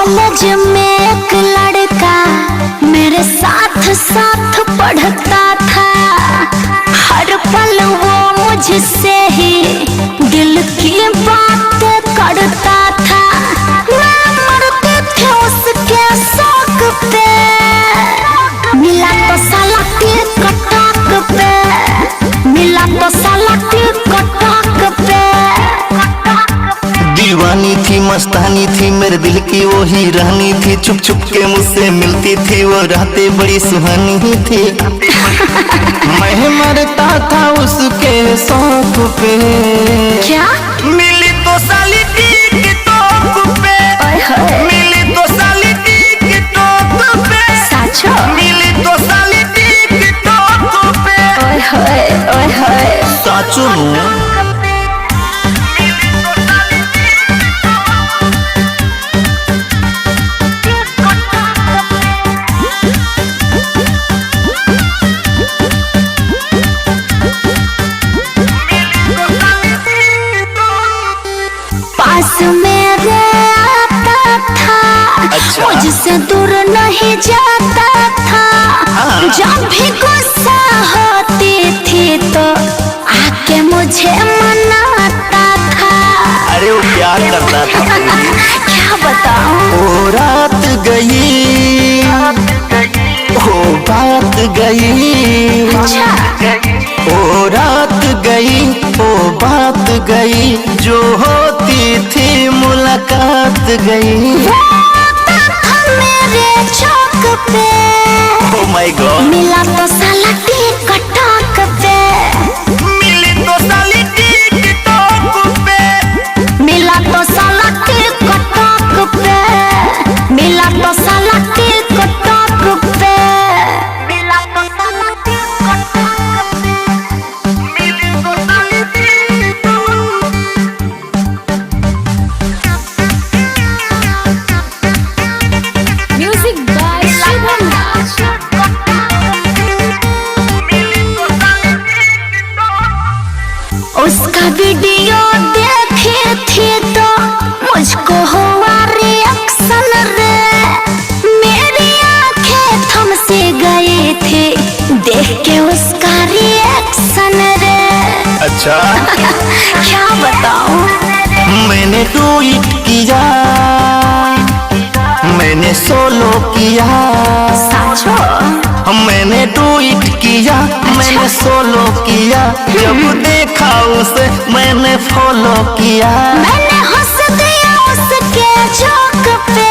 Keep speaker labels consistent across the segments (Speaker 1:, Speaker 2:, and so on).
Speaker 1: College में एक लड़का मेरे साथ साथ पढ़ता था। हर पल वो मुझसे ही दिल की बातें करता था। मैं मरती थी उसके शौक पे, मिला तो साला टिक-टॉक पे, मिला तो साला टिक-टॉक पे।
Speaker 2: दीवानी थी मस्तानी थी मेरे दिल की वो ही रानी थी। छुप छुप के मुझसे मिलती थी वो रातें बड़ी सुहानी थी। मैं मरता था उसके शौक पे।
Speaker 1: क्या
Speaker 2: मिली तो साली टिक-टॉक पे, मिली तो साली टिक-टॉक पे,
Speaker 1: साचो
Speaker 2: मिली तो साली टिक-टॉक पे।
Speaker 1: ओए होए ओए होए
Speaker 2: साचो नु
Speaker 1: पास मेरे आता था।
Speaker 2: अच्छा।
Speaker 1: मुझसे दूर नहीं जाता था।
Speaker 2: हाँ।
Speaker 1: जब भी गुस्सा होती थी तो आके मुझे मनाता था।
Speaker 2: अरे वो प्यार करता था।
Speaker 1: क्या बताऊं।
Speaker 2: ओ रात गई, ओ बात गई,
Speaker 1: अच्छा
Speaker 2: ओ रात गई, ओ बात गई, जो होती थी मुलाकात गई।
Speaker 1: वो आता था मेरे चौक पे,
Speaker 2: ओ माय गॉड।
Speaker 1: मिला तो साला टिक-टॉक पे,
Speaker 2: मिली तो साली टिक-टॉक पे,
Speaker 1: मिला तो साला टिक-टॉक पे, मिला तो साला टिक-टॉक पे, मिला तो साला टिक-टॉक पे, मिली तो साली टिक-टॉक। म्यूजिक बाय शुभम राज। उसका वीडियो देखी थी तो मुझको हुआ रिएक्शन रे। मेरी आंखें थम से गई थी देख के उसका रिएक्शन रे।
Speaker 2: अच्छा।
Speaker 1: क्या बताऊं।
Speaker 2: मैंने ट्वीट किया, मैंने सोलो किया,
Speaker 1: साचो
Speaker 2: मैंने ट्वीट किया, मैंने सोलो किया। जब देखा उसे मैंने फॉलो किया।
Speaker 1: मैंने हंस दिया उसके जोक पे,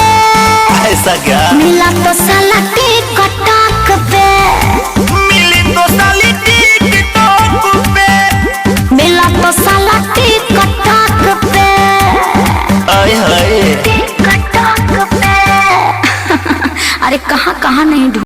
Speaker 2: ऐसा क्या।
Speaker 1: मिला तो साला टिक-टॉक पे,
Speaker 2: मिली तो साली टिक-टॉक पे,
Speaker 1: मिला तो साला टिक-टॉक पे,
Speaker 2: आए हाय।
Speaker 1: टिक-टॉक पे। अरे कहाँ कहाँ नहीं